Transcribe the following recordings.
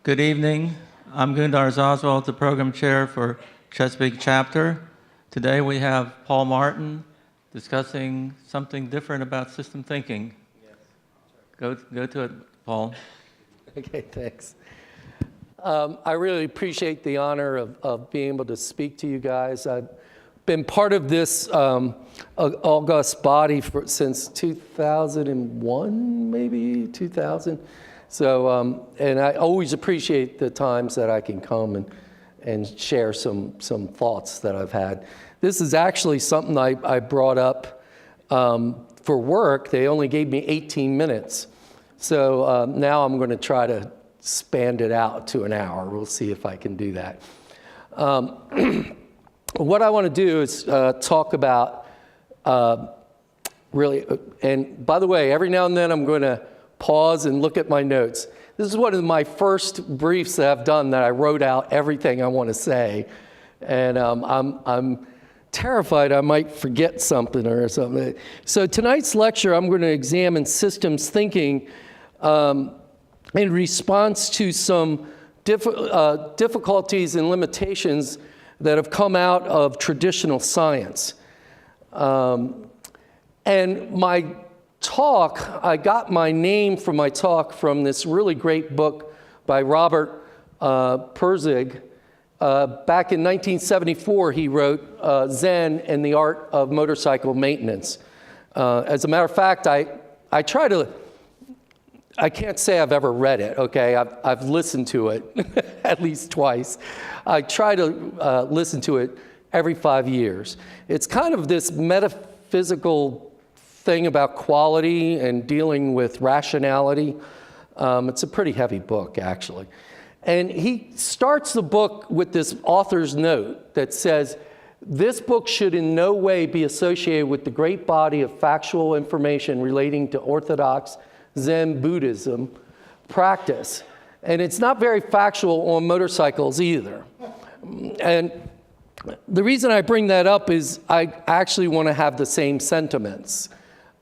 Good evening. I'm Gundar Oswald, the program chair for Chesapeake Chapter. Today we have Paul Martin discussing something different about system thinking. Yes. Go to it, Paul. Okay, thanks. I really appreciate the honor of being able to speak to you guys. I've been part of this august body since 2001, maybe 2000. So, and I always appreciate the times that I can come and share some thoughts that I've had. This is actually something I brought up for work. They only gave me 18 minutes. So now I'm going to try to span it out to an hour. We'll see if I can do that. What I want to do is talk about really, and by the way, every now and then I'm going to pause and look at my notes. This is one of my first briefs that I've done that I wrote out everything I want to say. And I'm terrified I might forget something or something. So tonight's lecture, I'm going to examine systems thinking in response to some difficulties and limitations that have come out of traditional science. And my talk, I got my name for my talk from this really great book by Robert Pirsig. Back in 1974, he wrote Zen and the Art of Motorcycle Maintenance. As a matter of fact, I try to, I can't say I've ever read it, okay? I've listened to it at least twice. I try to listen to it every 5 years. It's kind of this metaphysical thing about quality and dealing with rationality. It's a pretty heavy book, actually. And he starts the book with this author's note that says, this book should in no way be associated with the great body of factual information relating to Orthodox Zen Buddhism practice. And it's not very factual on motorcycles either. And the reason I bring that up is I actually want to have the same sentiments.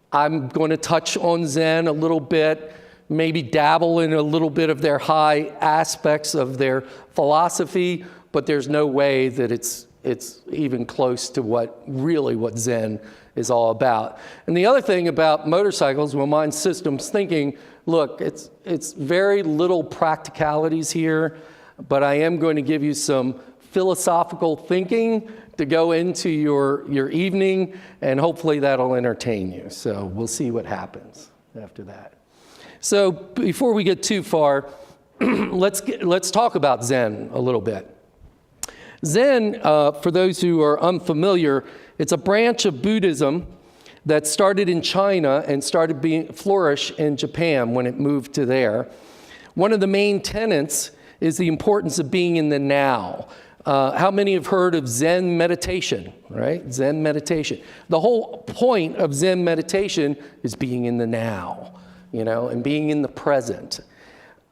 I'm going to touch on Zen a little bit, maybe dabble in a little bit of their high aspects of their philosophy, but there's no way that it's even close to what Zen is all about. And the other thing about motorcycles, well, mine's systems thinking, look, it's very little practicalities here, but I am going to give you some philosophical thinking to go into your evening, and hopefully that'll entertain you. So we'll see what happens after that. So before we get too far, let's talk about Zen a little bit. Zen, for those who are unfamiliar, it's a branch of Buddhism that started in China and started flourish in Japan when it moved to there. One of the main tenets is the importance of being in the now. How many have heard of Zen meditation, right? Zen meditation. The whole point of Zen meditation is being in the now, and being in the present.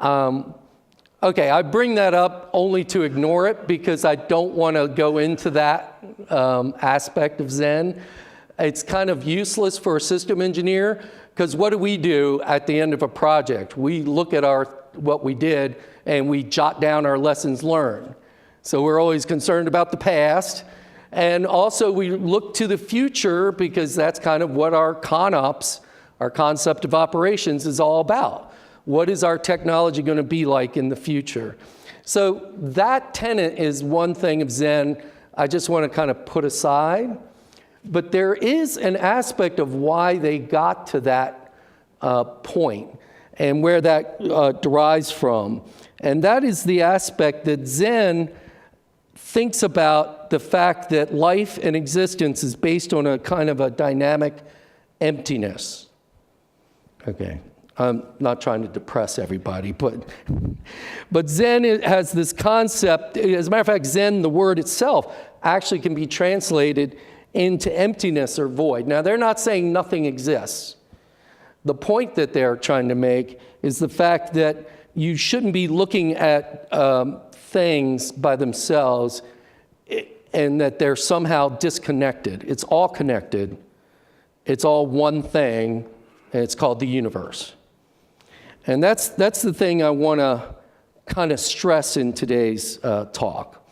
Okay, I bring that up only to ignore it because I don't want to go into that aspect of Zen. It's kind of useless for a system engineer because what do we do at the end of a project? We look at what we did and we jot down our lessons learned. So we're always concerned about the past. And also we look to the future because that's kind of what our ConOps, our concept of operations, is all about. What is our technology going to be like in the future? So that tenet is one thing of Zen I just want to kind of put aside. But there is an aspect of why they got to that point and where that derives from. And that is the aspect that Zen thinks about the fact that life and existence is based on a kind of a dynamic emptiness. Okay, I'm not trying to depress everybody, but Zen has this concept. As a matter of fact, Zen, the word itself, actually can be translated into emptiness or void. Now, they're not saying nothing exists. The point that they're trying to make is the fact that you shouldn't be looking at things by themselves and that they're somehow disconnected. It's all connected. It's all one thing, and it's called the universe. And that's the thing I want to kind of stress in today's talk.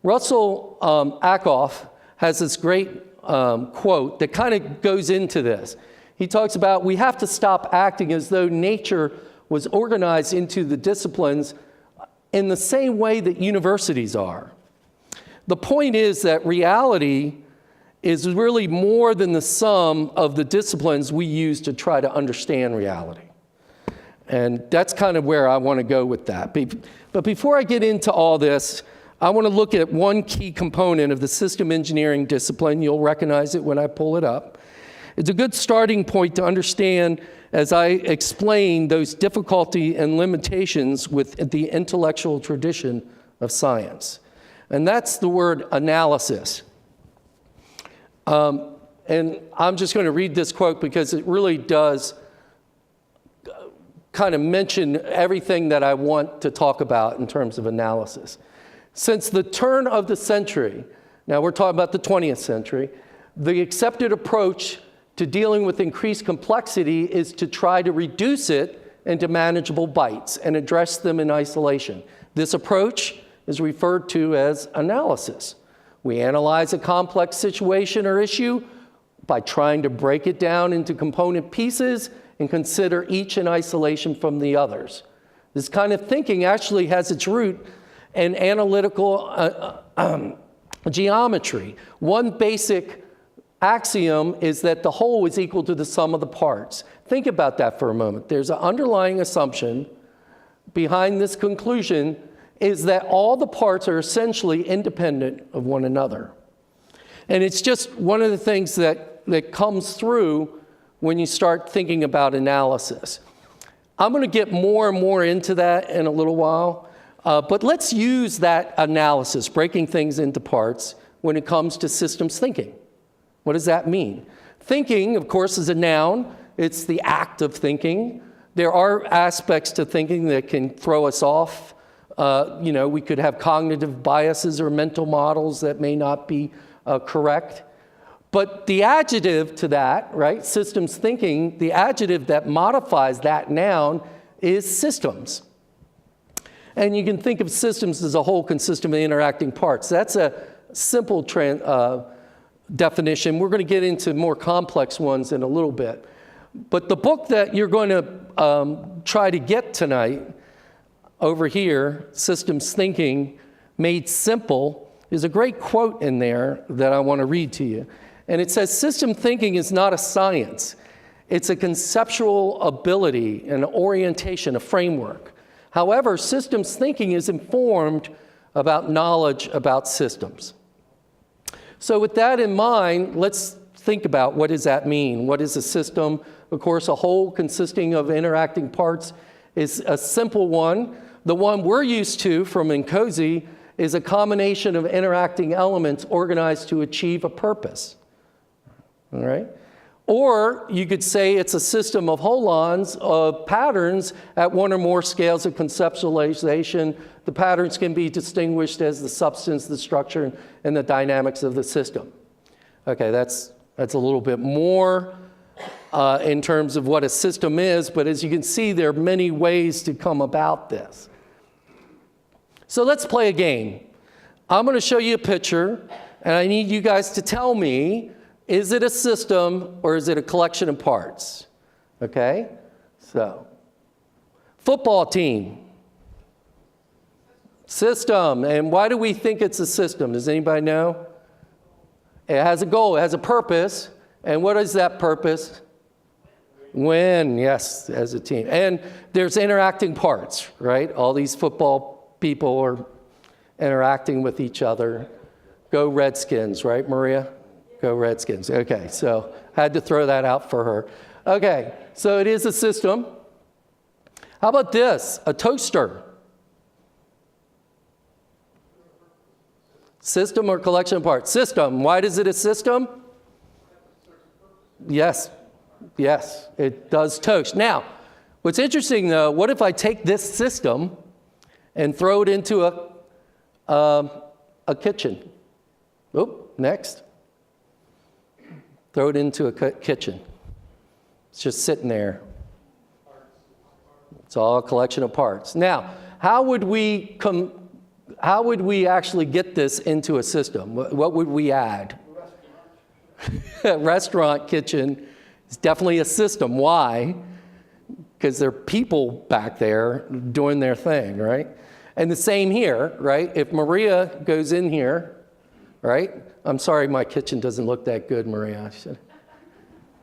Russell Ackoff has this great quote that kind of goes into this. He talks about we have to stop acting as though nature was organized into the disciplines in the same way that universities are. The point is that reality is really more than the sum of the disciplines we use to try to understand reality. And that's kind of where I want to go with that. But before I get into all this, I want to look at one key component of the system engineering discipline. You'll recognize it when I pull it up. It's a good starting point to understand, as I explain, those difficulty and limitations with the intellectual tradition of science. And that's the word analysis. And I'm just going to read this quote because it really does kind of mention everything that I want to talk about in terms of analysis. Since the turn of the century, now we're talking about the 20th century, the accepted approach to dealing with increased complexity is to try to reduce it into manageable bites and address them in isolation. This approach is referred to as analysis. We analyze a complex situation or issue by trying to break it down into component pieces and consider each in isolation from the others. This kind of thinking actually has its root in analytical geometry. One basic axiom is that the whole is equal to the sum of the parts. Think about that for a moment. There's an underlying assumption behind this conclusion is that all the parts are essentially independent of one another. And it's just one of the things that comes through when you start thinking about analysis. I'm going to get more and more into that in a little while, but let's use that analysis, breaking things into parts, when it comes to systems thinking. What does that mean? Thinking, of course, is a noun. It's the act of thinking. There are aspects to thinking that can throw us off. We could have cognitive biases or mental models that may not be correct. But the adjective to that, right, systems thinking, the adjective that modifies that noun is systems. And you can think of systems as a whole consisting of interacting parts. That's a simple definition. We're going to get into more complex ones in a little bit. But the book that you're going to try to get tonight over here, Systems Thinking Made Simple, is a great quote in there that I want to read to you. And it says, system thinking is not a science. It's a conceptual ability, an orientation, a framework. However, systems thinking is informed about knowledge about systems. So with that in mind, let's think about what does that mean? What is a system? Of course, a whole consisting of interacting parts is a simple one. The one we're used to from Incose is a combination of interacting elements organized to achieve a purpose. All right? Or you could say it's a system of holons of patterns at one or more scales of conceptualization. The patterns can be distinguished as the substance, the structure, and the dynamics of the system. Okay, that's a little bit more in terms of what a system is, but as you can see, there are many ways to come about this. So let's play a game. I'm going to show you a picture, and I need you guys to tell me, is it a system or is it a collection of parts? Okay? So, football team. System. And why do we think it's a system? Does anybody know? It has a goal. It has a purpose. And what is that purpose? Win. Yes, as a team. And there's interacting parts, right? All these football people are interacting with each other. Go Redskins, right, Maria? Go Redskins. Okay, so I had to throw that out for her. Okay, so it is a system. How about this? A toaster. System or collection of parts? System. Why is it a system? Yes. Yes, it does toast. Now, what's interesting though, what if I take this system and throw it into a kitchen? Oop, next. Throw it into a kitchen. It's just sitting there. It's all a collection of parts. Now, how would we actually get this into a system? What would we add? Restaurant kitchen is definitely a system. Why? Because there are people back there doing their thing, right? And the same here, right? If Maria goes in here, right? I'm sorry my kitchen doesn't look that good, Maria.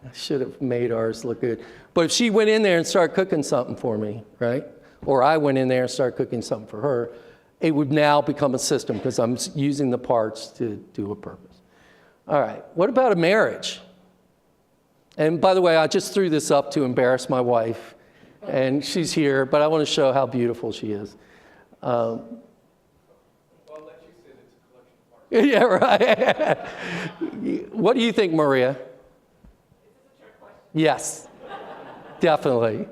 I should have made ours look good. But if she went in there and started cooking something for me, right? Or I went in there and started cooking something for her, it would now become a system because I'm using the parts to do a purpose. All right, what about a marriage? And by the way, I just threw this up to embarrass my wife, and she's here, but I want to show how beautiful she is. Well, I'll let you say it's a collection of parts. Yeah, right. What do you think, Maria? Is this a trick question? Yes, definitely.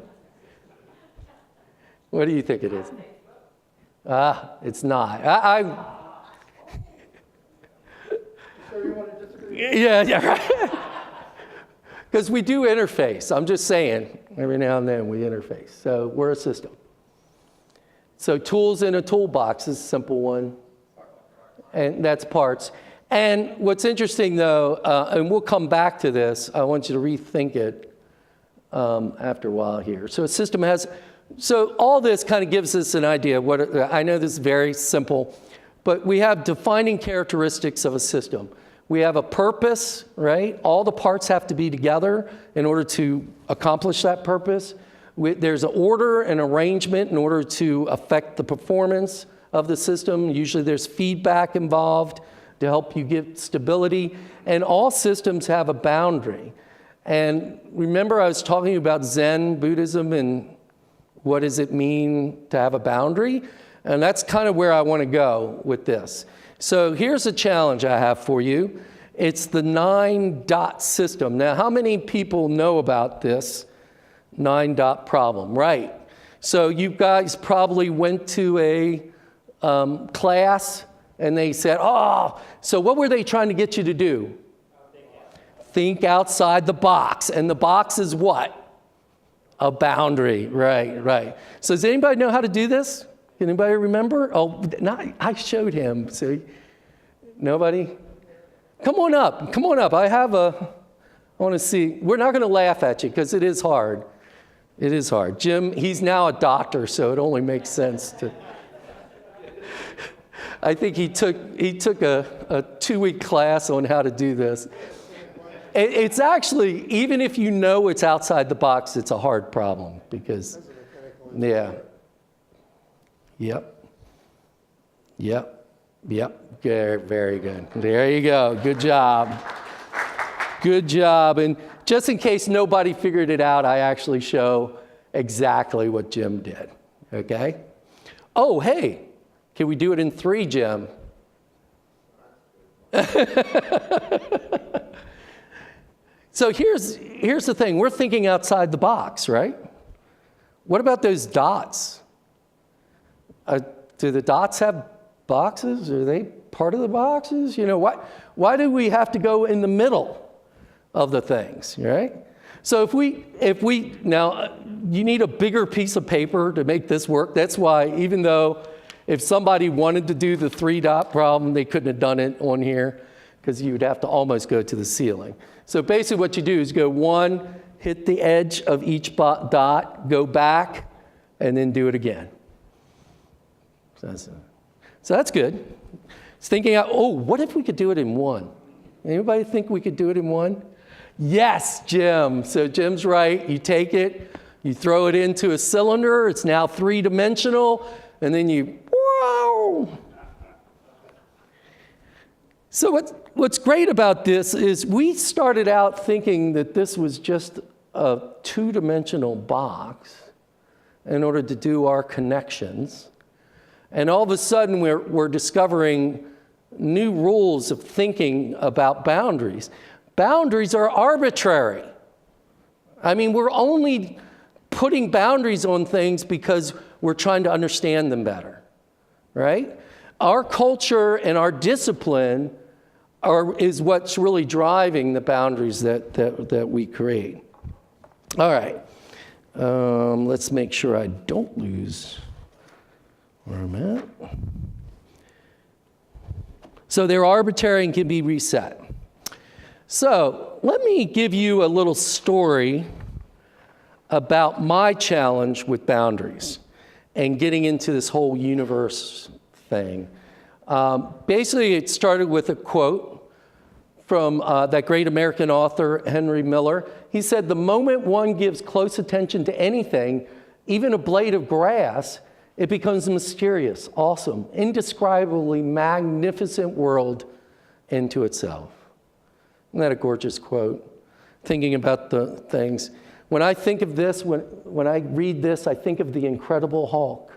What do you think it is? It's not. Yeah, right. Because we do interface. I'm just saying, every now and then we interface. So we're a system. So tools in a toolbox is a simple one. And that's parts. And what's interesting, though, and we'll come back to this, I want you to rethink it after a while here. So a system has, so all this kind of gives us an idea of what, I know this is very simple, but we have defining characteristics of a system. We have a purpose, right? All the parts have to be together in order to accomplish that purpose. There's an order and arrangement in order to affect the performance of the system. Usually there's feedback involved to help you get stability. And all systems have a boundary. And remember I was talking about Zen Buddhism and what does it mean to have a boundary? And that's kind of where I want to go with this. So here's a challenge I have for you. It's the 9-dot system. Now, how many people know about this 9-dot problem? Right. So you guys probably went to a class and they said, oh, so what were they trying to get you to do? Think outside the box. And the box is what? A boundary. Right. So does anybody know how to do this? Anybody remember? Oh, I showed him. See? Nobody? Come on up. I want to see. We're not going to laugh at you because it is hard. It is hard. Jim, he's now a doctor, so it only makes sense to. I think he took a 2-week class on how to do this. It's actually, even if you know it's outside the box, it's a hard problem because, yeah. Yep. Very good. There you go. Good job. And just in case nobody figured it out, I actually show exactly what Jim did. Okay? Oh, hey, can we do it in 3, Jim? So here's the thing. We're thinking outside the box, right? What about those dots? Do the dots have boxes? Are they part of the boxes? You know, why do we have to go in the middle of the things, right? So if we now, you need a bigger piece of paper to make this work. That's why, even though if somebody wanted to do the 3-dot problem, they couldn't have done it on here because you would have to almost go to the ceiling. So basically what you do is go 1, hit the edge of each dot, go back, and then do it again. So that's good. It's thinking out, what if we could do it in 1? Anybody think we could do it in 1? Yes, Jim. So Jim's right. You take it, you throw it into a cylinder. It's now 3-dimensional. And then whoa. So what's great about this is we started out thinking that this was just a 2-dimensional box in order to do our connections. And all of a sudden, we're discovering new rules of thinking about boundaries. Boundaries are arbitrary. I mean, we're only putting boundaries on things because we're trying to understand them better, right? Our culture and our discipline is what's really driving the boundaries that we create. All right. Let's make sure I don't lose where I'm at. So they're arbitrary and can be reset. So let me give you a little story about my challenge with boundaries and getting into this whole universe thing. Basically, it started with a quote from that great American author, Henry Miller. He said, "The moment one gives close attention to anything, even a blade of grass, it becomes a mysterious, awesome, indescribably magnificent world into itself." Isn't that a gorgeous quote? Thinking about the things. When I think of this, when I read this, I think of the Incredible Hulk.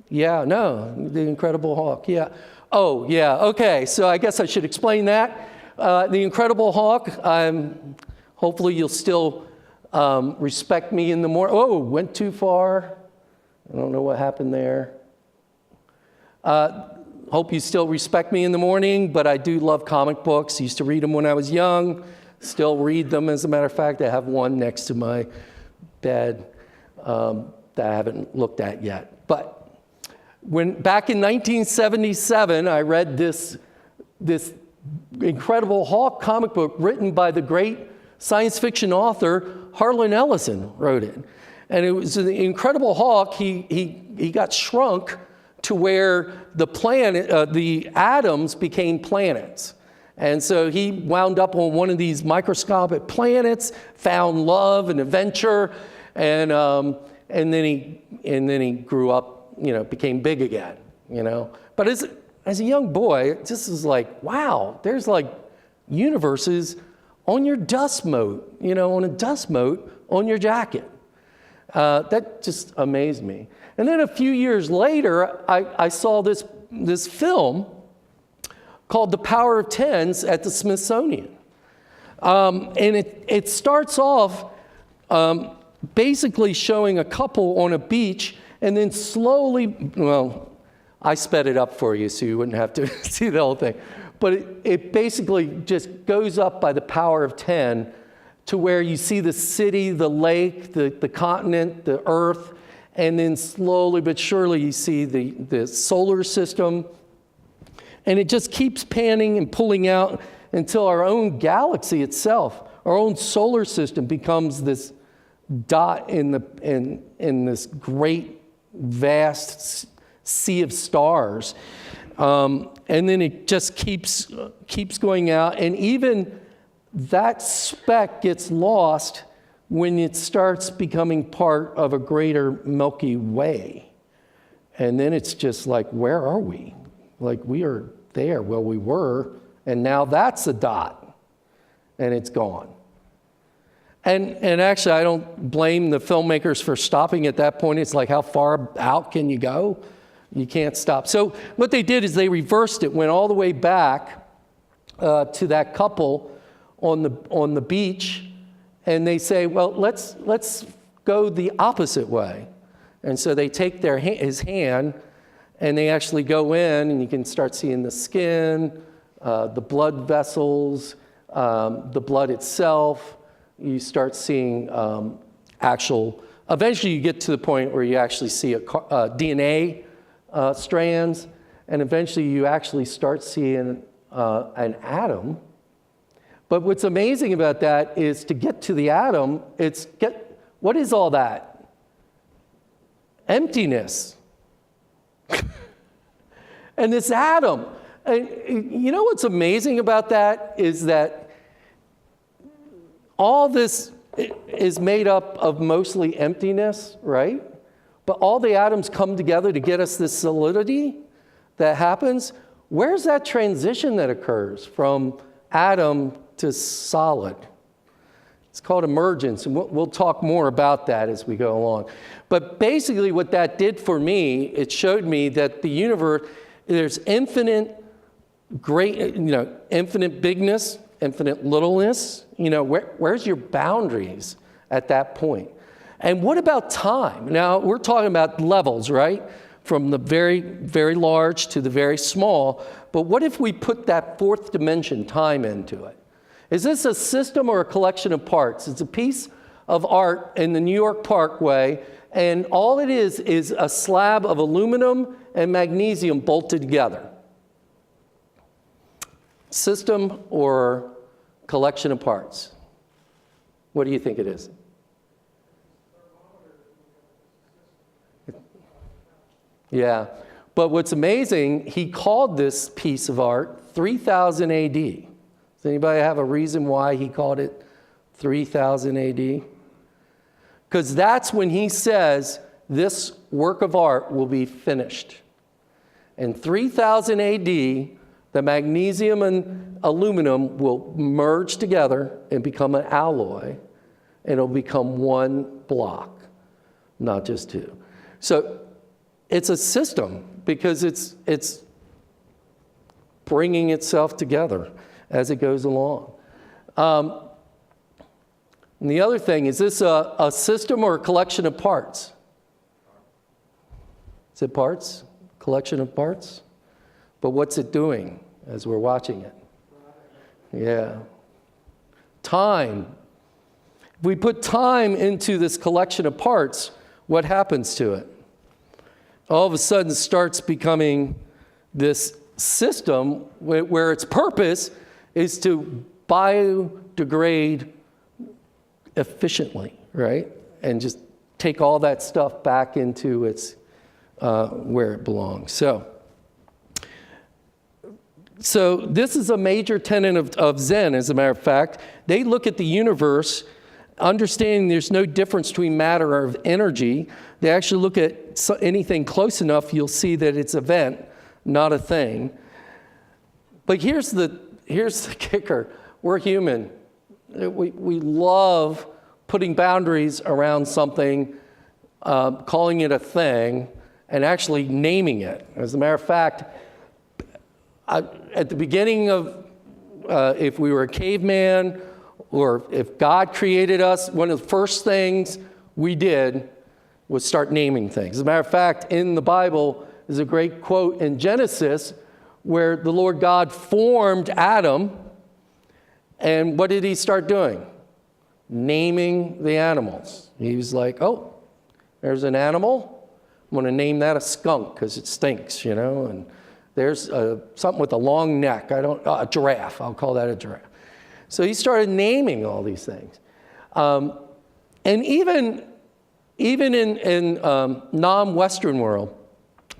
Yeah, no, the Incredible Hulk, yeah. Oh, yeah, okay, so I guess I should explain that. The Incredible Hulk, hopefully you'll still respect me in the morning. Oh, went too far. I don't know what happened there. Hope you still respect me in the morning, but I do love comic books. Used to read them when I was young. Still read them, as a matter of fact. I have one next to my bed that I haven't looked at yet. But back in 1977, I read this Incredible Hulk comic book written by the great science fiction author Harlan Ellison wrote it. And it was the Incredible Hulk. He got shrunk to where the atoms became planets. And so he wound up on one of these microscopic planets, found love and adventure, and then he grew up, became big again, But as a young boy, this is like, wow, there's like universes on your dust mote, on a dust mote on your jacket. That just amazed me. And then a few years later, I saw this film called The Power of Tens at the Smithsonian. And it starts off basically showing a couple on a beach, and then slowly, well, I sped it up for you so you wouldn't have to see the whole thing. But it basically just goes up by the power of 10 to where you see the city, the lake, the continent, the earth, and then slowly but surely you see the solar system. And it just keeps panning and pulling out until our own galaxy itself, our own solar system, becomes this dot in this great, vast sea of stars. And then it just keeps going out. And even that speck gets lost when it starts becoming part of a greater Milky Way. And then it's just like, where are we? Like, we are there. Well, we were, and now that's a dot, and it's gone. And actually, I don't blame the filmmakers for stopping at that point. It's like, how far out can you go? You can't stop. So what they did is they reversed it, went all the way back to that couple on the beach, and they say, well, let's go the opposite way. And so they take his hand, and they actually go in, and you can start seeing the skin, the blood vessels, the blood itself. You start seeing eventually you get to the point where you actually see DNA strands, and eventually you actually start seeing an atom. But what's amazing about that is to get to the atom, what is all that? Emptiness. And this atom, you know what's amazing about that is that all this is made up of mostly emptiness, right? But all the atoms come together to get us this solidity that happens. Where's that transition that occurs from atom to solid? It's called emergence, and we'll talk more about that as we go along. But basically what that did for me, it showed me that the universe, there's infinite bigness, infinite littleness. Where's your boundaries at that point? And what about time? Now, we're talking about levels, right? From the very, very large to the very small. But what if we put that fourth dimension, time, into it? Is this a system or a collection of parts? It's a piece of art in the New York Parkway, and all it is a slab of aluminum and magnesium bolted together. System or collection of parts? What do you think it is? Yeah, but what's amazing, he called this piece of art 3000 AD. Does anybody have a reason why he called it 3000 AD? Because that's when he says this work of art will be finished. In 3000 AD, the magnesium and aluminum will merge together and become an alloy, and it'll become one block, not just two. So it's a system because it's bringing itself together as it goes along. And the other thing, is this a system or a collection of parts? Is it parts? Collection of parts? But what's it doing as we're watching it? Yeah. Time. If we put time into this collection of parts, what happens to it? All of a sudden it starts becoming this system where its purpose is to biodegrade efficiently, right? And just take all that stuff back into its where it belongs. So this is a major tenet of Zen, as a matter of fact. They look at the universe, understanding there's no difference between matter or energy. They actually look at anything close enough, you'll see that it's an event, not a thing. But here's the kicker. We're human. We love putting boundaries around something, calling it a thing, and actually naming it. As a matter of fact, at the beginning of, if we were a caveman, or if God created us, one of the first things we did was start naming things. As a matter of fact, in the Bible is a great quote in Genesis where the Lord God formed Adam, and what did he start doing? Naming the animals. He was like, oh, there's an animal. I'm going to name that a skunk because it stinks, you know, and there's something with a long neck. A giraffe. I'll call that a giraffe. So he started naming all these things. And even in non-Western world,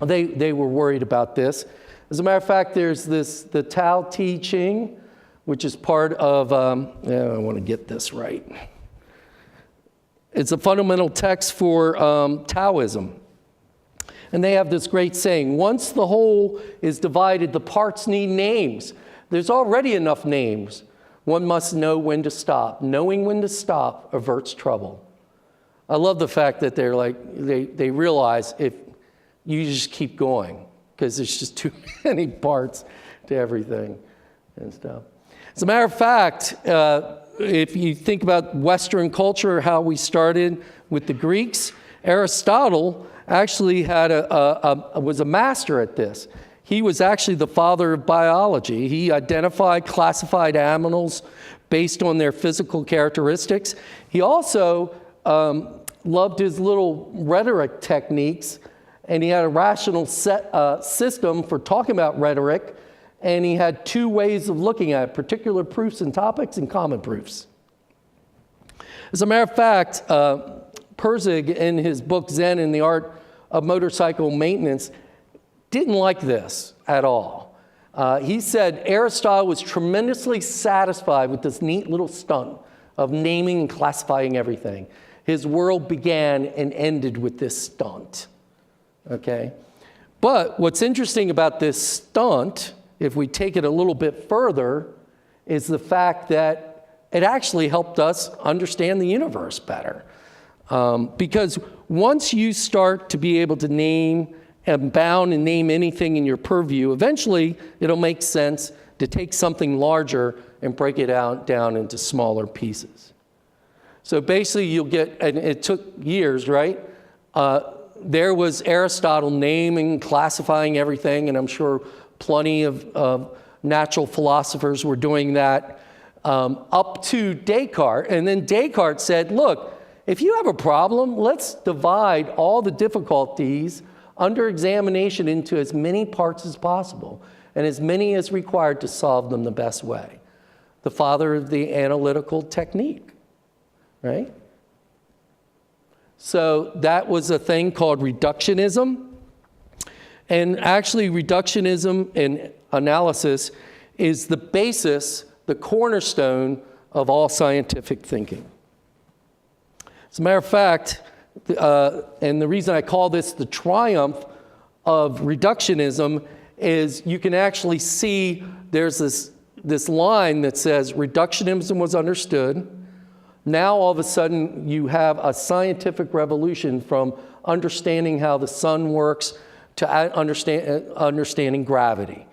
they were worried about this. As a matter of fact, there's the Tao Te Ching, which is part of, I want to get this right. It's a fundamental text for Taoism. And they have this great saying, once the whole is divided, the parts need names. There's already enough names. One must know when to stop. Knowing when to stop averts trouble. I love the fact that they're like, they realize if you just keep going, because there's just too many parts to everything and stuff. As a matter of fact, if you think about Western culture, how we started with the Greeks, Aristotle actually was a master at this. He was actually the father of biology. He identified, classified animals based on their physical characteristics. He also loved his little rhetoric techniques, and he had a rational system for talking about rhetoric, and he had two ways of looking at it: particular proofs and topics and common proofs. As a matter of fact, Pirsig, in his book Zen and the Art of Motorcycle Maintenance, didn't like this at all. He said Aristotle was tremendously satisfied with this neat little stunt of naming and classifying everything. His world began and ended with this stunt, okay? But what's interesting about this stunt, if we take it a little bit further, is the fact that it actually helped us understand the universe better. Because once you start to be able to name and bound and name anything in your purview, eventually it'll make sense to take something larger and break it down into smaller pieces. So basically you'll get, and it took years, right? There was Aristotle naming, classifying everything, and I'm sure plenty of natural philosophers were doing that up to Descartes. And then Descartes said, look, If you have a problem, let's divide all the difficulties under examination into as many parts as possible and as many as required to solve them the best way. The father of the analytical technique, right? So that was a thing called reductionism. And actually, reductionism and analysis is the basis, the cornerstone of all scientific thinking. As a matter of fact, and the reason I call this the triumph of reductionism is you can actually see there's this line that says reductionism was understood. Now all of a sudden you have a scientific revolution from understanding how the sun works to understanding gravity.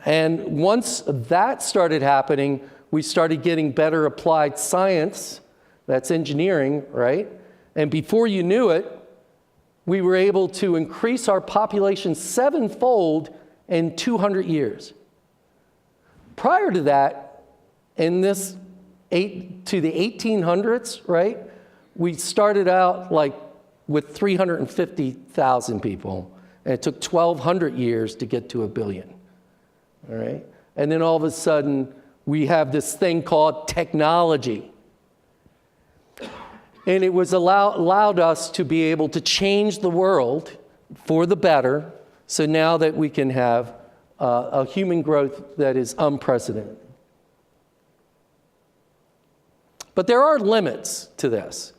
And once that started happening, we started getting better applied science. That's engineering, right? And before you knew it, we were able to increase our population 7-fold in 200 years. Prior to that, in this to the 1800s, right? We started out like with 350,000 people, and it took 1,200 years to get to 1 billion, all right? And then all of a sudden, we have this thing called technology. And it was allowed us to be able to change the world for the better, so now that we can have a human growth that is unprecedented. But there are limits to this.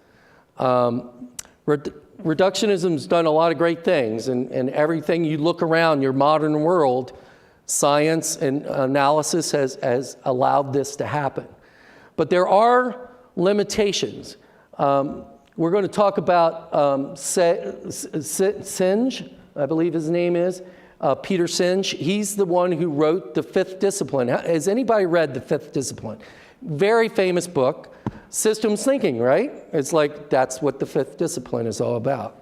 Reductionism's done a lot of great things, and everything you look around your modern world, science and analysis has allowed this to happen. But there are limitations. We're going to talk about Senge, I believe his name is, Peter Senge. He's the one who wrote The Fifth Discipline. Has anybody read The Fifth Discipline? Very famous book. Systems thinking, right? It's like that's what the fifth discipline is all about.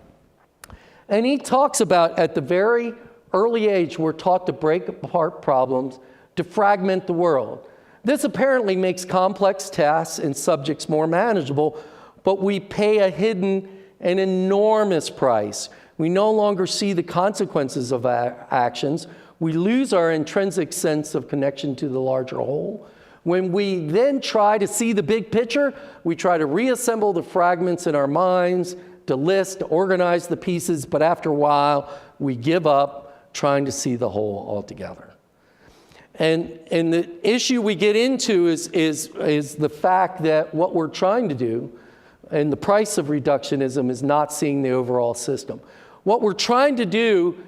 And he talks about at the very early age, we're taught to break apart problems, to fragment the world. This apparently makes complex tasks and subjects more manageable, but we pay an enormous price. We no longer see the consequences of our actions. We lose our intrinsic sense of connection to the larger whole. When we then try to see the big picture, we try to reassemble the fragments in our minds, to list, to organize the pieces, but after a while, we give up trying to see the whole altogether. And the issue we get into is the fact that what we're trying to do, and the price of reductionism, is not seeing the overall system. What we're trying to do,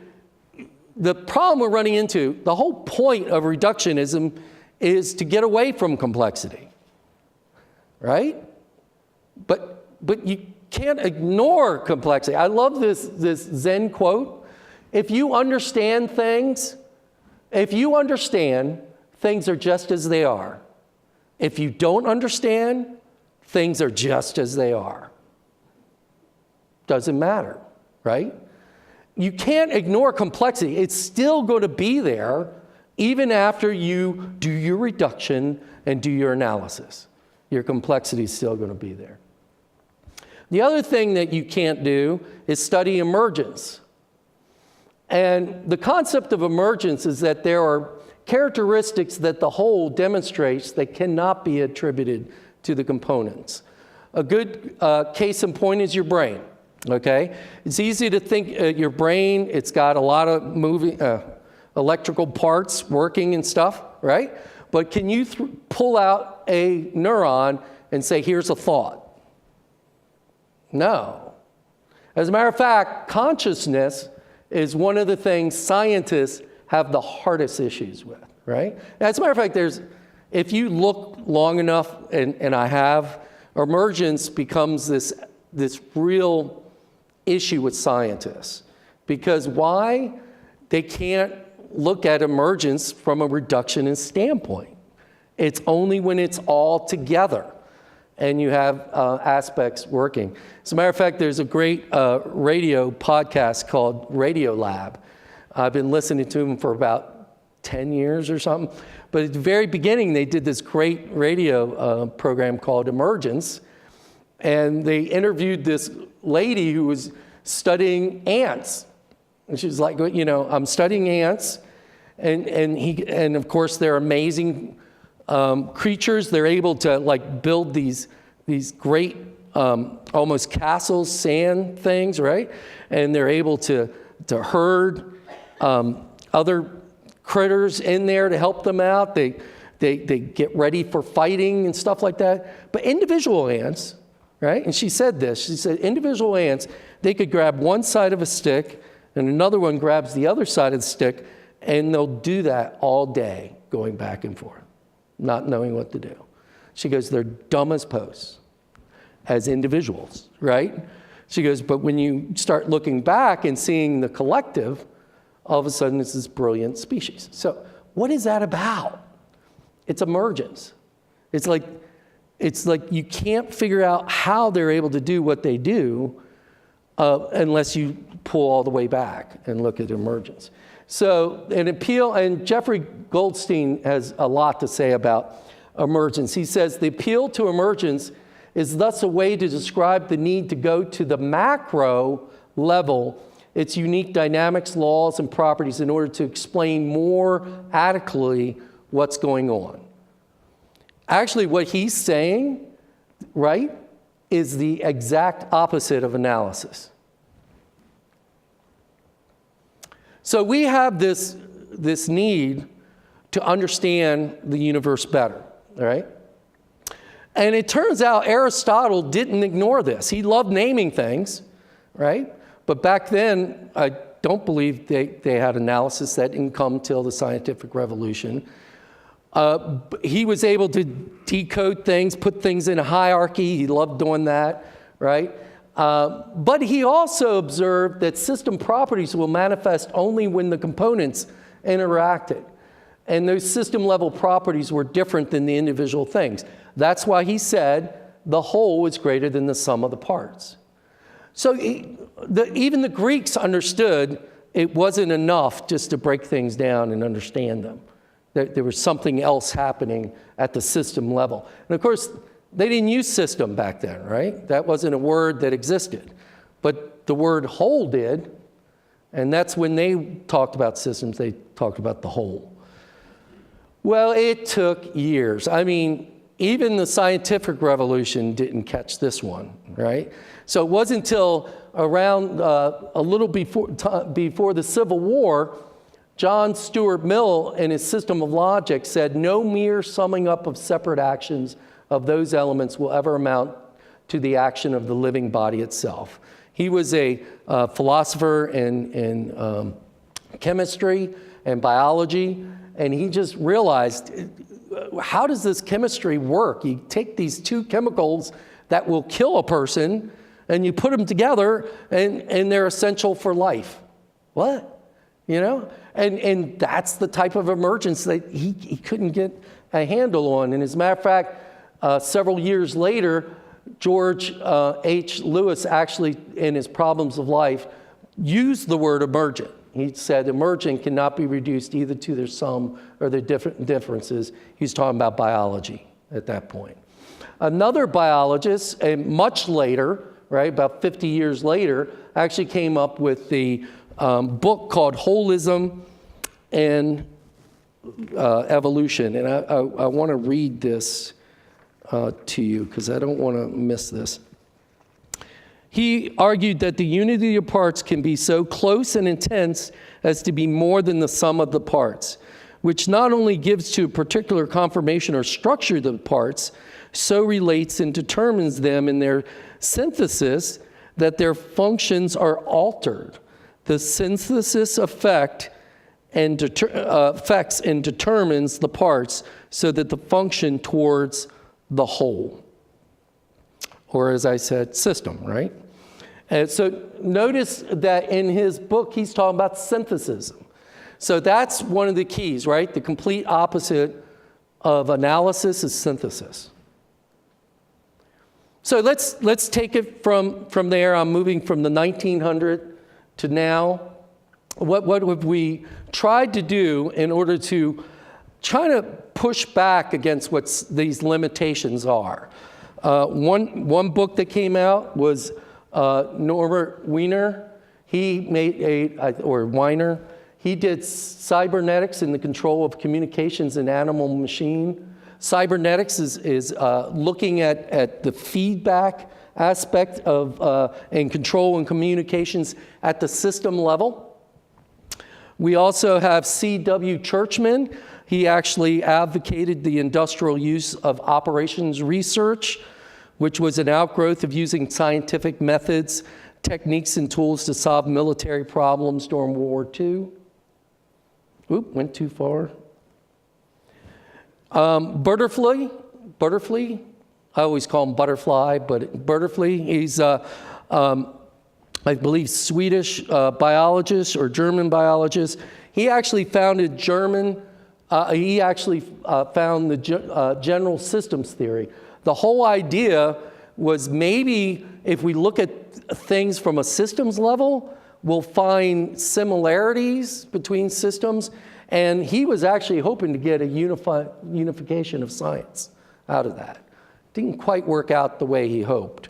the problem we're running into, the whole point of reductionism is to get away from complexity, right? But you can't ignore complexity. I love this Zen quote. If you understand, things are just as they are. If you don't understand, things are just as they are. Doesn't matter, right? You can't ignore complexity. It's still going to be there even after you do your reduction and do your analysis. Your complexity is still going to be there. The other thing that you can't do is study emergence. And the concept of emergence is that there are characteristics that the whole demonstrates that cannot be attributed to the components. A good case in point is your brain, okay? It's easy to think your brain, it's got a lot of electrical parts working and stuff, right? But can you pull out a neuron and say, here's a thought? No. As a matter of fact, consciousness is one of the things scientists have the hardest issues with, right? As a matter of fact, if you look long enough, and I have, emergence becomes this real issue with scientists. Because why? They can't look at emergence from a reductionist standpoint. It's only when it's all together and you have aspects working. As a matter of fact, there's a great radio podcast called Radio Lab. I've been listening to them for about 10 years or something. But at the very beginning, they did this great radio program called Emergence. And they interviewed this lady who was studying ants. And she was like, I'm studying ants. And of course, they're amazing creatures. They're able to like build these great almost castles, sand things, right? And they're able to herd other critters in there to help them out. They get ready for fighting and stuff like that. But individual ants, right? And she said this. She said individual ants, they could grab one side of a stick and another one grabs the other side of the stick, and they'll do that all day, going back and forth, not knowing what to do. She goes, they're dumb as posts as individuals, right? She goes, but when you start looking back and seeing the collective, all of a sudden it's this brilliant species. So what is that about? It's emergence. It's like you can't figure out how they're able to do what they do unless you pull all the way back and look at emergence. So an appeal, and Jeffrey Goldstein has a lot to say about emergence. He says, the appeal to emergence is thus a way to describe the need to go to the macro level, its unique dynamics, laws, and properties in order to explain more adequately what's going on. Actually, what he's saying, right, is the exact opposite of analysis. So we have this need to understand the universe better, all right? And it turns out Aristotle didn't ignore this. He loved naming things, right? But back then, I don't believe they had analysis. That didn't come till the scientific revolution. He was able to decode things, put things in a hierarchy. He loved doing that, right? But he also observed that system properties will manifest only when the components interacted. And those system level properties were different than the individual things. That's why he said the whole is greater than the sum of the parts. So even the Greeks understood it wasn't enough just to break things down and understand them. There was something else happening at the system level. And of course, they didn't use system back then, right? That wasn't a word that existed. But the word whole did, and that's when they talked about systems, they talked about the whole. Well, it took years. I mean, even the scientific revolution didn't catch this one, right? So it wasn't until around a little before the Civil War, John Stuart Mill, in his System of Logic, said, no mere summing up of separate actions of those elements will ever amount to the action of the living body itself. He was a philosopher in chemistry and biology, and he just realized, how does this chemistry work? You take these two chemicals that will kill a person, and you put them together, and they're essential for life. What? You know? And that's the type of emergence that he couldn't get a handle on. And as a matter of fact, several years later, George H. Lewis actually, in his Problems of Life, used the word emergent. He said emergent cannot be reduced either to their sum or their differences. He's talking about biology at that point. Another biologist, and much later, right, about 50 years later, actually came up with the book called Holism and Evolution. And I want to read this to you because I don't want to miss this. He argued that the unity of parts can be so close and intense as to be more than the sum of the parts, which not only gives to a particular conformation or structure the parts, so relates and determines them in their synthesis that their functions are altered. The synthesis affects and determines the parts so that the function towards the whole. Or as I said, system, right? And so notice that in his book, he's talking about synthesis. So that's one of the keys, right? The complete opposite of analysis is synthesis. So let's take it from there. I'm moving from the 1900 to now. What have we tried to do in order to try to push back against what these limitations are? One book that came out was Norbert Wiener. He made Wiener. He did cybernetics in the control of communications in animal machine. Cybernetics is looking at the feedback aspect of and control and communications at the system level. We also have C.W. Churchman. He actually advocated the industrial use of operations research, which was an outgrowth of using scientific methods, techniques, and tools to solve military problems during World War II. Oop, went too far. Bertalanffy, I always call him Butterfly, but Bertalanffy, he's, I believe, Swedish biologist or German biologist. He actually founded found the general systems theory. The whole idea was maybe if we look at things from a systems level, we'll find similarities between systems. And he was actually hoping to get a unification of science out of that. Didn't quite work out the way he hoped.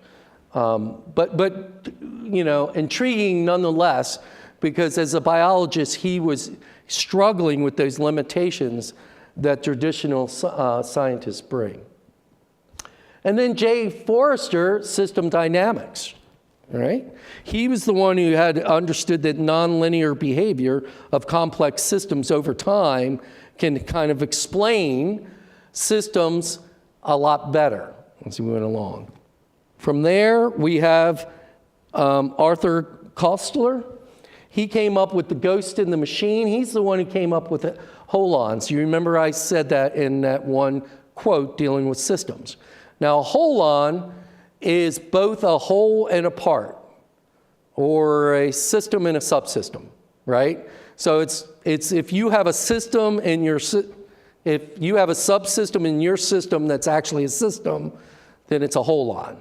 But you know, intriguing nonetheless, because as a biologist, he was struggling with those limitations that traditional scientists bring. And then Forrester, system dynamics, right? He was the one who had understood that nonlinear behavior of complex systems over time can kind of explain systems a lot better as we went along. From there, we have Arthur Koestler. He came up with the ghost in the machine. He's the one who came up with the holons. You remember I said that in that one quote dealing with systems. Now, a holon is both a whole and a part, or a system and a subsystem, right? So it's if you have a system in your if you have a subsystem in your system that's actually a system, then it's a holon.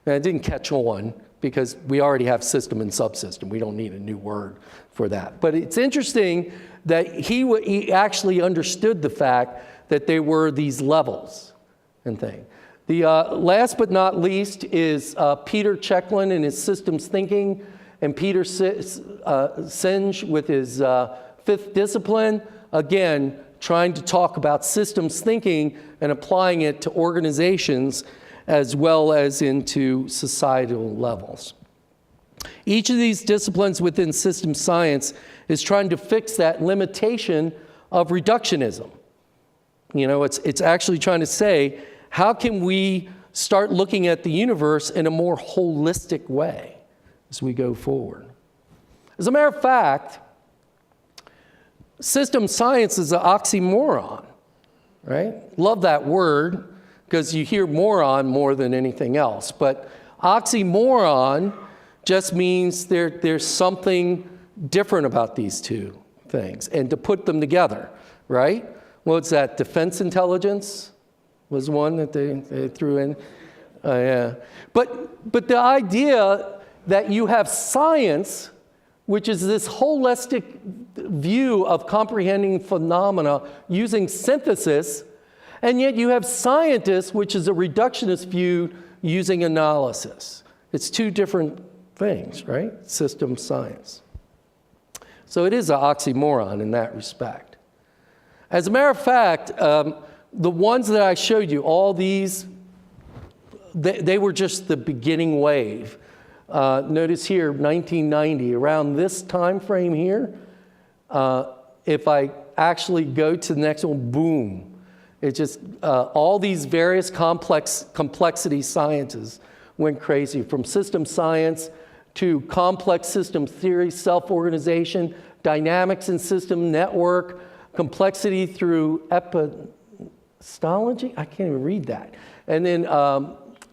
And I didn't catch on because we already have system and subsystem. We don't need a new word for that. But it's interesting that he actually understood the fact that there were these levels and things. The last but not least is Peter Checklin and his systems thinking, and Peter Senge with his fifth discipline, again, trying to talk about systems thinking and applying it to organizations as well as into societal levels. Each of these disciplines within system science is trying to fix that limitation of reductionism. You know, it's actually trying to say, how can we start looking at the universe in a more holistic way as we go forward? As a matter of fact, system science is an oxymoron, right? Love that word, because you hear moron more than anything else. But oxymoron just means there's something different about these two things, and to put them together, right? What's that? Defense intelligence was one that they threw in. Yeah. But the idea that you have science, which is this holistic view of comprehending phenomena using synthesis, and yet you have scientists, which is a reductionist view using analysis. It's two different things, right? System science. So it is an oxymoron in that respect. As a matter of fact, the ones that I showed you, all these, they were just the beginning wave. Notice here, 1990, around this time frame here, if I actually go to the next one, boom. It just, all these various complexity sciences went crazy, from system science to complex system theory, self-organization, dynamics in system network, complexity through epistology, I can't even read that. And then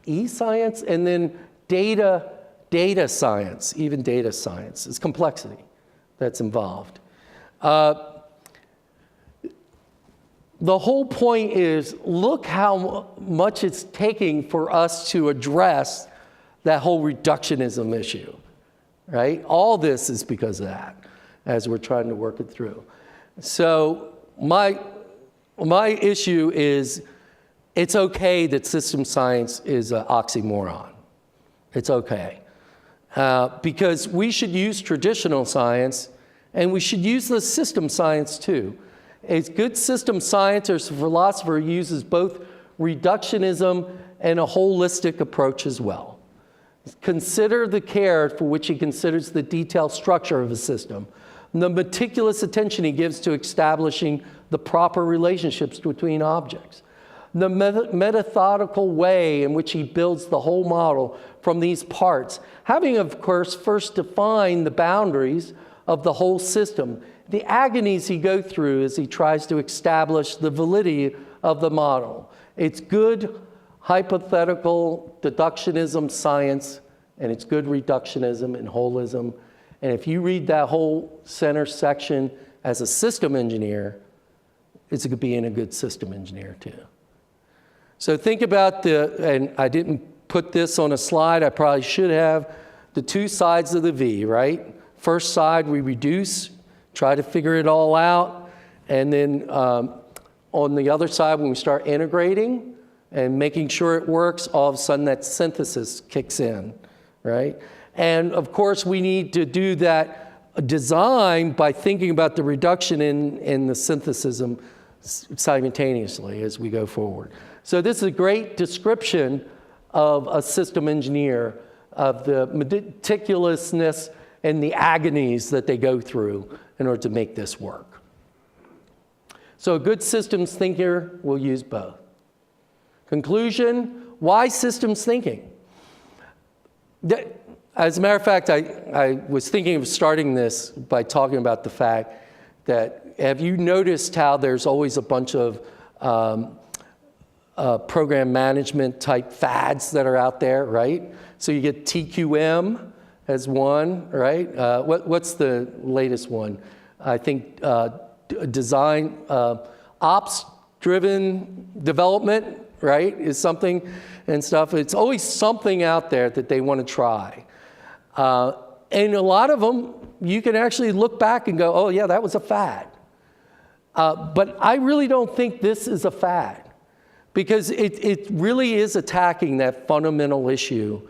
e-science, and then data science, even data science. It's complexity that's involved. The whole point is, look how much it's taking for us to address that whole reductionism issue, right? All this is because of that, as we're trying to work it through. So my issue is it's okay that system science is an oxymoron. It's okay. Because we should use traditional science, and we should use the system science too. A good system scientist or philosopher uses both reductionism and a holistic approach as well. Consider the care for which he considers the detailed structure of a system, and the meticulous attention he gives to establishing the proper relationships between objects, the methodical way in which he builds the whole model from these parts, having, of course, first defined the boundaries of the whole system, the agonies he goes through as he tries to establish the validity of the model. It's good hypothetical deductionism science, and it's good reductionism and holism. And if you read that whole center section as a system engineer, it's being a good system engineer too. So think about and I didn't put this on a slide, I probably should have, the two sides of the V, right? First side, we reduce, try to figure it all out. And then on the other side, when we start integrating and making sure it works, all of a sudden that synthesis kicks in, right? And of course, we need to do that design by thinking about the reduction in the synthesism simultaneously as we go forward. So this is a great description of a system engineer, of the meticulousness and the agonies that they go through in order to make this work. So a good systems thinker will use both. Conclusion, why systems thinking? As a matter of fact, I was thinking of starting this by talking about the fact that, have you noticed how there's always a bunch of program management type fads that are out there, right? So you get TQM as one, right? What's the latest one? I think design, ops-driven development, right, is something and stuff. It's always something out there that they want to try. And a lot of them, you can actually look back and go, oh yeah, that was a fad. But I really don't think this is a fad, because it really is attacking that fundamental issue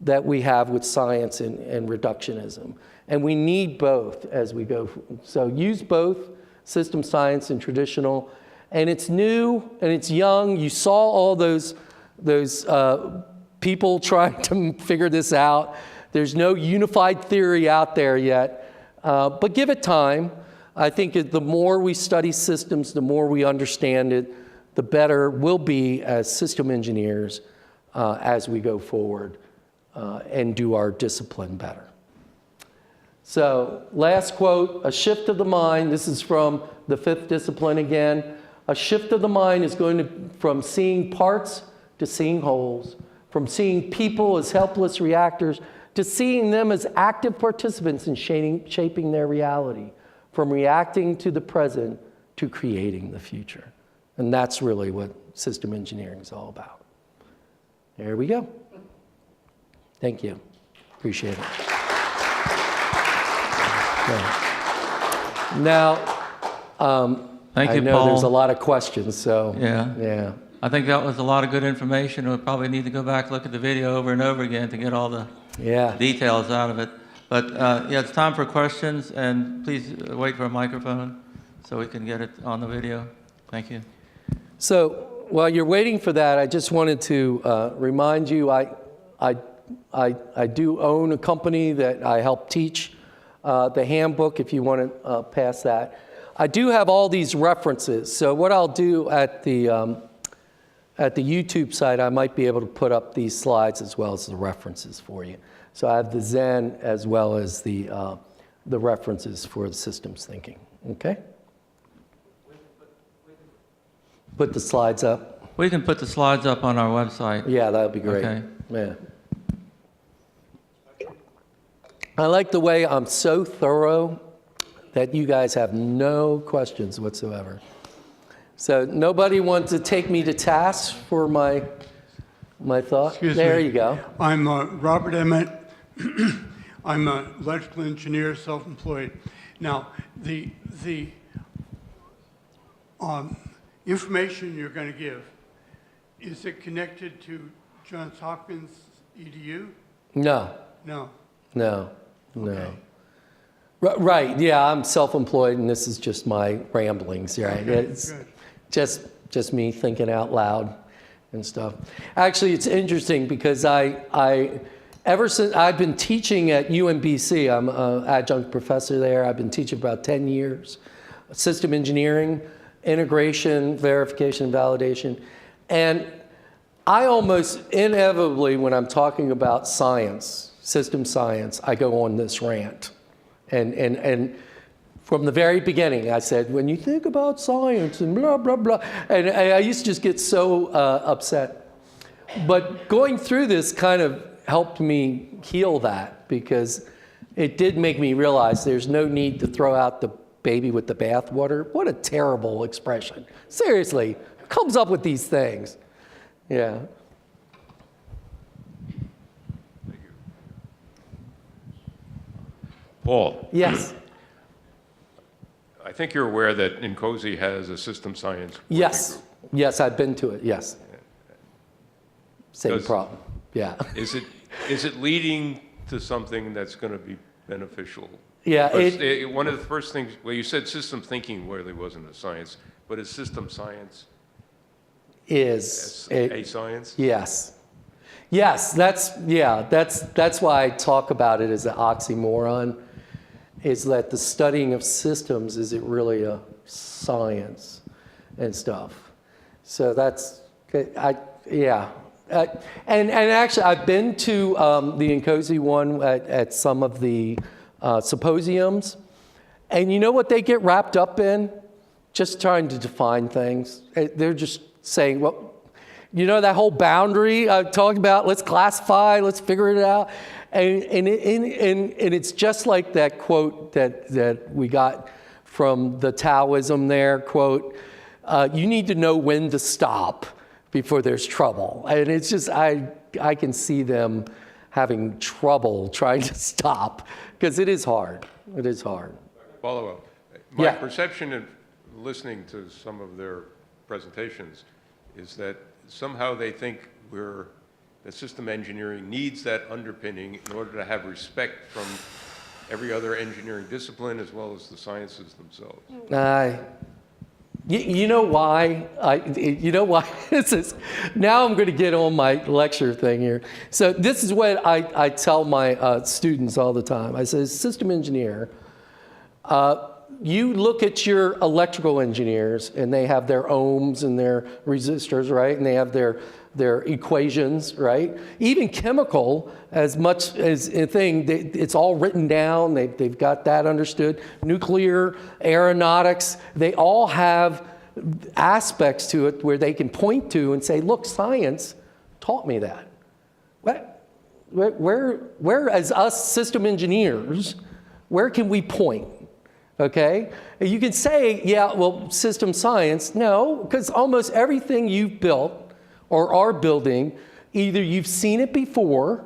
that we have with science and reductionism. And we need both as we go. So use both system science and traditional. And it's new and it's young. You saw all those people trying to figure this out. There's no unified theory out there yet. But give it time. I think the more we study systems, the more we understand it, the better we'll be as system engineers as we go forward and do our discipline better. So last quote, a shift of the mind. This is from the fifth discipline again. A shift of the mind is going from seeing parts to seeing wholes, from seeing people as helpless reactors to seeing them as active participants in shaping their reality, from reacting to the present to creating the future. And that's really what system engineering is all about. There we go. Thank you. Appreciate it. Now, Thank you, I know Paul. there's a lot of questions, so Yeah. I think that was a lot of good information. We'll probably need to go back, look at the video over and over again to get all the details out of it. But yeah, it's time for questions, and please wait for a microphone so we can get it on the video. Thank you. So while you're waiting for that, I just wanted to remind you, I do own a company that I help teach the Handbook, if you want to pass that. I do have all these references. So what I'll do at the YouTube site, I might be able to put up these slides as well as the references for you. So I have the Zen as well as the references for the systems thinking. Okay? Put the slides up. We can put the slides up on our website. Yeah, that would be great. Okay. Yeah. I like the way I'm so thorough that you guys have no questions whatsoever. So nobody wants to take me to task for my thought? Excuse there me. You go. I'm Robert Emmett. I'm an electrical engineer, self-employed. Now, the information you're going to give Is it connected to Johns Hopkins EDU? No, No. no, no. Okay. Right, yeah, I'm self-employed, and this is just my ramblings, right? Okay, It's good. just me thinking out loud and stuff. Actually, it's interesting because ever since I've been teaching at UMBC, I'm an adjunct professor there. I've been teaching about 10 years, system engineering, integration, verification, validation. And I almost inevitably, when I'm talking about science, system science, I go on this rant. And from the very beginning, I said, when you think about science and blah, blah, blah, and I used to just get so upset. But going through this kind of helped me heal that, because it did make me realize there's no need to throw out the baby with the bathwater. What a terrible expression. Seriously, who comes up with these things? Yeah. Paul, Yes. I think you're aware that Incose has a system science working Yes. group. Yes, I've been to it. Yes. Same Does- problem. Yeah. Is it leading to something that's going to be beneficial? Yeah. Because one of the first things, well, you said system thinking really wasn't a science, but is system science a science? Yes. Yes, that's why I talk about it as an oxymoron, is that the studying of systems, is it really a science and stuff? So that's, yeah. And actually, I've been to the Incose one at some of the symposiums, and you know what they get wrapped up in? Just trying to define things. They're just saying, well, you know, that whole boundary I talked about, let's classify, let's figure it out. And it's just like that quote that we got from the Taoism there, quote, you need to know when to stop before there's trouble. And it's just, I can see them having trouble trying to stop, because it is hard. It is hard. Follow up. My Yeah. perception of listening to some of their presentations is that somehow they think that system engineering needs that underpinning in order to have respect from every other engineering discipline as well as the sciences themselves. You know why? You know why this is? Now I'm going to get on my lecture thing here. So this is what I tell my students all the time. I say, system engineer, you look at your electrical engineers, and they have their ohms and their resistors, right? And they have their equations, right? Even chemical, as much as a thing, it's all written down. They've got that understood. Nuclear, aeronautics, they all have aspects to it where they can point to and say, look, science taught me that. Where as us system engineers, where can we point? Okay? You can say, yeah, well, system science. No, because almost everything you've built or are building, either you've seen it before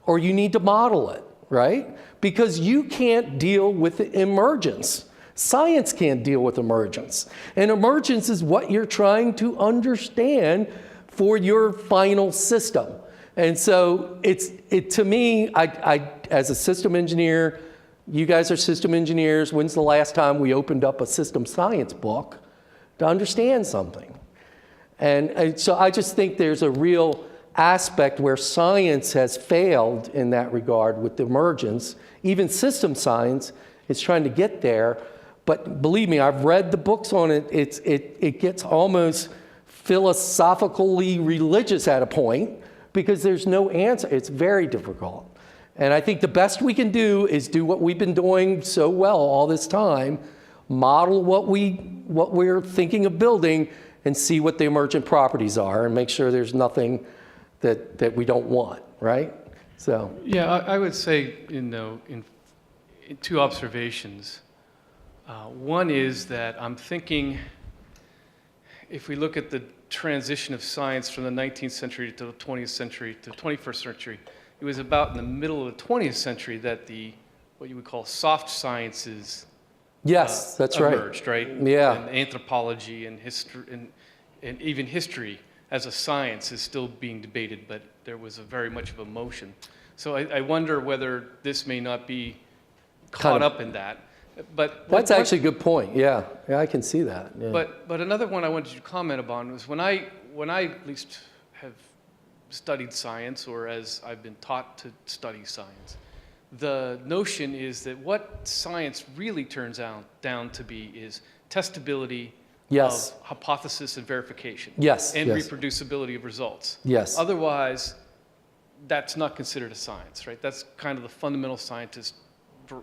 or you need to model it, right? Because you can't deal with emergence. Science can't deal with emergence. And emergence is what you're trying to understand for your final system. And so to me, I as a system engineer, you guys are system engineers. When's the last time we opened up a system science book to understand something? And so I just think there's a real aspect where science has failed in that regard with the emergence. Even system science is trying to get there. But believe me, I've read the books on it. It gets almost philosophically religious at a point, because there's no answer. It's very difficult. And I think the best we can do is do what we've been doing so well all this time, model what we're thinking of building, and see what the emergent properties are, and make sure there's nothing that we don't want, right? So. Yeah, I would say in two observations. One is that I'm thinking, if we look at the transition of science from the 19th century to the 20th century to the 21st century, it was about in the middle of the 20th century that what you would call soft sciences Yes, that's right. emerged, right? Yeah. And anthropology and history and even history as a science is still being debated, but there was very much of a motion. So I wonder whether this may not be caught up in that. But That's actually a good point. Yeah, I can see that. Yeah. But another one I wanted you to comment upon was when I at least have studied science, or as I've been taught to study science, the notion is that what science really turns out down to be is testability Yes. of hypothesis and verification. Yes, And yes. reproducibility of results. Yes. Otherwise, that's not considered a science, right? That's kind of the fundamental scientist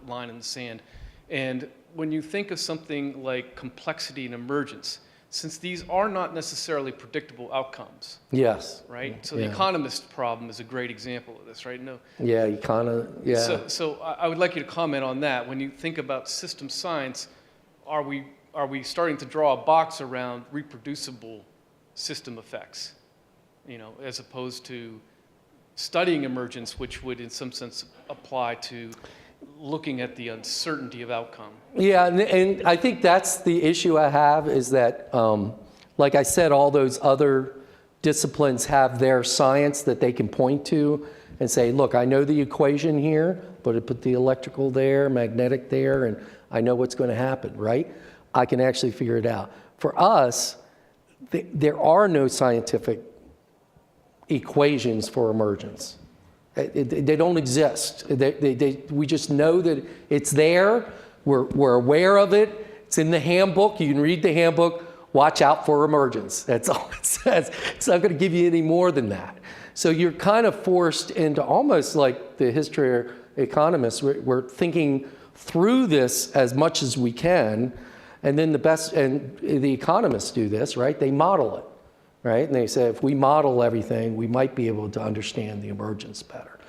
line in the sand. And when you think of something like complexity and emergence, since these are not necessarily predictable outcomes, Yes. right? So Yeah. the economist problem is a great example of this, right? No. Yeah, you kind of, yeah. So I would like you to comment on that. When you think about system science, are we starting to draw a box around reproducible system effects, as opposed to studying emergence, which would in some sense apply to looking at the uncertainty of outcome? Yeah, and I think that's the issue I have is that, like I said, all those other disciplines have their science that they can point to and say, look, I know the equation here, but I put the electrical there, magnetic there, and I know what's going to happen, right? I can actually figure it out. For us, there are no scientific equations for emergence. They don't exist. We just know that it's there. We're aware of it. It's in the handbook. You can read the handbook. Watch out for emergence. That's all it says. It's not going to give you any more than that. So you're kind of forced into almost like the history economists. We're thinking through this as much as we can. And then the economists do this, right? They model it, right? And they say, if we model everything, we might be able to understand the emergence better.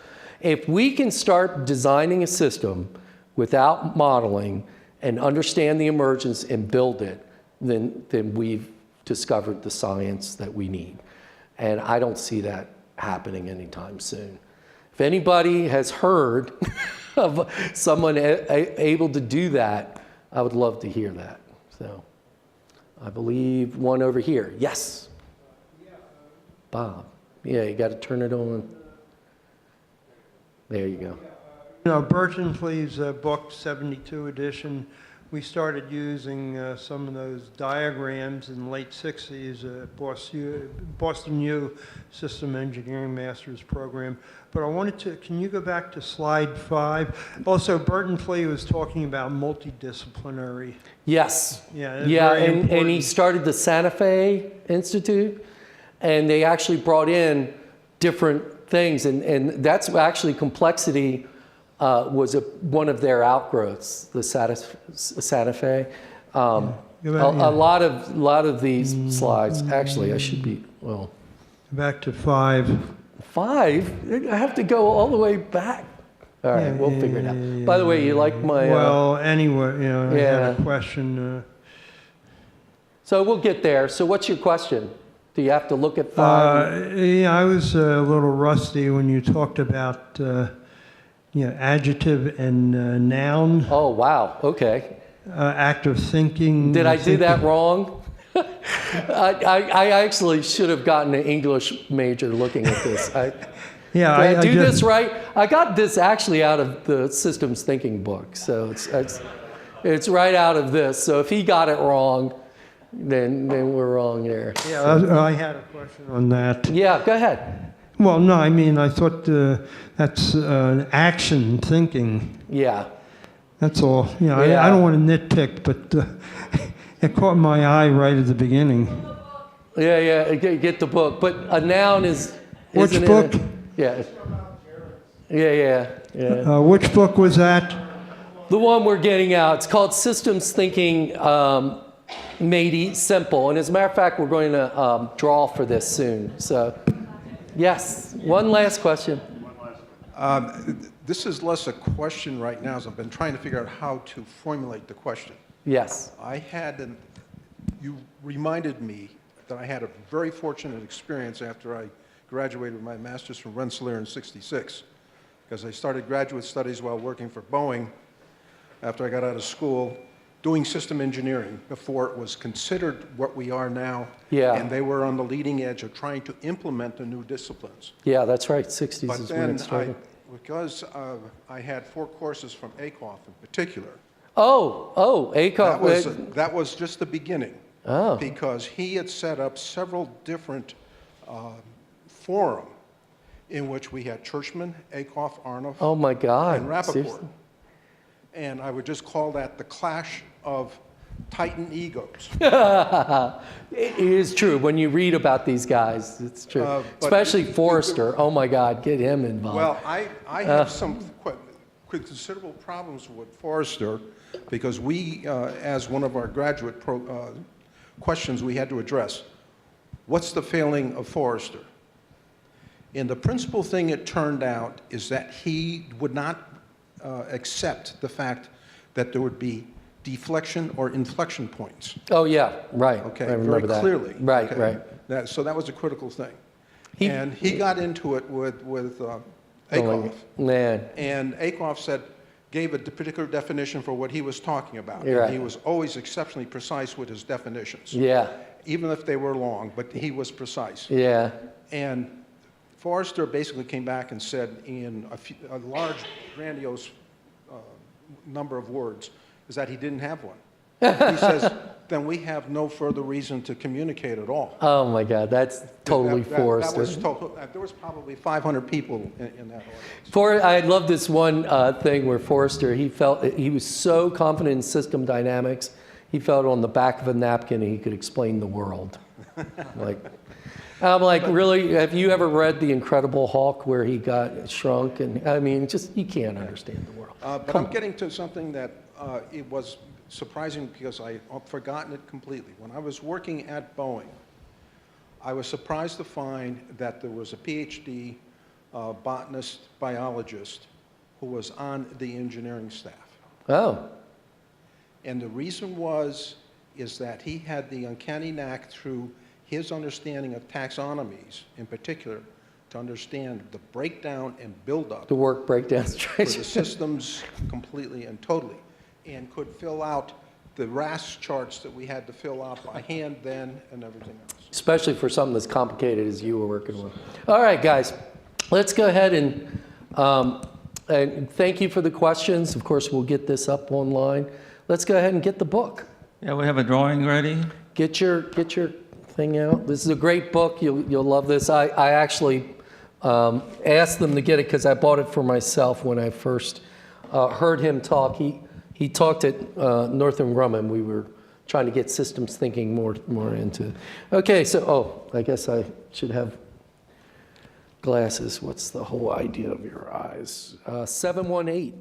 If we can start designing a system without modeling and understand the emergence and build it, then we've discovered the science that we need. And I don't see that happening anytime soon. If anybody has heard of someone able to do that, I would love to hear that. So I believe one over here. Yes. Bob. Yeah, you got to turn it on. There you go. Bertalanffy's book, 72 edition, we started using some of those diagrams in the late 60s at Boston U System Engineering Master's Program. But I wanted to, can you go back to slide 5? Also, Bertalanffy was talking about multidisciplinary. Yes. Yeah, Yeah, very and he important. started the Santa Fe Institute, and they actually brought in different things, and that's actually complexity was one of their outgrowths, the Santa Fe. A lot of these slides, actually, I should be, well. Back to 5. 5? I have to go all the way back. All right, we'll figure it out. By the way, you like my... Well, anyway, I had a yeah. question. So we'll get there. So what's your question? Do you have to look at 5? Yeah, I was a little rusty when you talked about adjective and noun. Oh, wow. Okay. Active thinking. Did I do that wrong? I actually should have gotten an English major looking at this. Did I do this right? I got this actually out of the systems thinking book, so it's right out of this. So if he got it wrong, then we're wrong there. Yeah, I had a question on that. Yeah, go ahead. Well, no, I mean, I thought that's action thinking. Yeah. That's all. Yeah. I don't want to nitpick, but it caught my eye right at the beginning. Yeah, get the book. But a noun is... Which book? Yeah. Which book was that? The one we're getting out. It's called Systems Thinking Made Simple. And as a matter of fact, we're going to draw for this soon. So, yes. One last question. This is less a question right now, as I've been trying to figure out how to formulate the question. Yes. You reminded me that I had a very fortunate experience after I graduated with my master's from Rensselaer in '66, because I started graduate studies while working for Boeing after I got out of school, doing system engineering before it was considered what we are now. Yeah. And they were on the leading edge of trying to implement the new disciplines. Yeah, that's right. 60s But is when then it started. because I had 4 courses from ACOF in particular, ACOF. that was just the beginning. Oh. Because he had set up several different forum in which we had Churchman, ACOF, Arnoff, Oh my God. and Rappaport. Seriously? And I would just call that the clash of Titan egos. It is true. When you read about these guys, it's true. But Especially Forrester. Oh my God, get him involved. Well, I have some considerable problems with Forrester because we, as one of our graduate questions we had to address, what's the failing of Forrester? And the principal thing it turned out is that he would not accept the fact that there would be deflection or inflection points. Oh yeah, right. Okay, I remember very that. clearly. Right, okay? right. So that was a critical thing. He- And he got into it with ACOF. Man. And ACOF gave a particular definition for what he was talking about. You're And he right. was always exceptionally precise with his definitions, Yeah, even if they were long, but he was precise. yeah. And Forrester basically came back and said in a large, grandiose number of words, is that he didn't have one. He says, then we have no further reason to communicate at all. Oh my God, that's totally Forrester. There was probably 500 people in that audience. I love this one thing where Forrester, he felt he was so confident in system dynamics, he felt on the back of a napkin he could explain the world. I'm like, really? Have you ever read The Incredible Hulk where he got shrunk? And I mean, just you can't understand the world. But I'm getting to something that it was surprising because I'd forgotten it completely. When I was working at Boeing, I was surprised to find that there was a PhD botanist, biologist who was on the engineering staff. Oh, And the reason is that he had the uncanny knack through his understanding of taxonomies in particular to understand the breakdown and buildup the work breakdowns. for the systems completely and totally, and could fill out the RAS charts that we had to fill out by hand then and everything else. Especially for something as complicated as you were working with. All right, guys, let's go ahead and thank you for the questions. Of course, we'll get this up online. Let's go ahead and get the book. Yeah, we have a drawing ready. Get your thing out. This is a great book. You'll love this. I actually asked them to get it because I bought it for myself when I first heard him talk. He talked at Northrop Grumman. We were trying to get systems thinking more into. Okay, so I guess I should have glasses. What's the whole idea of your eyes? 718.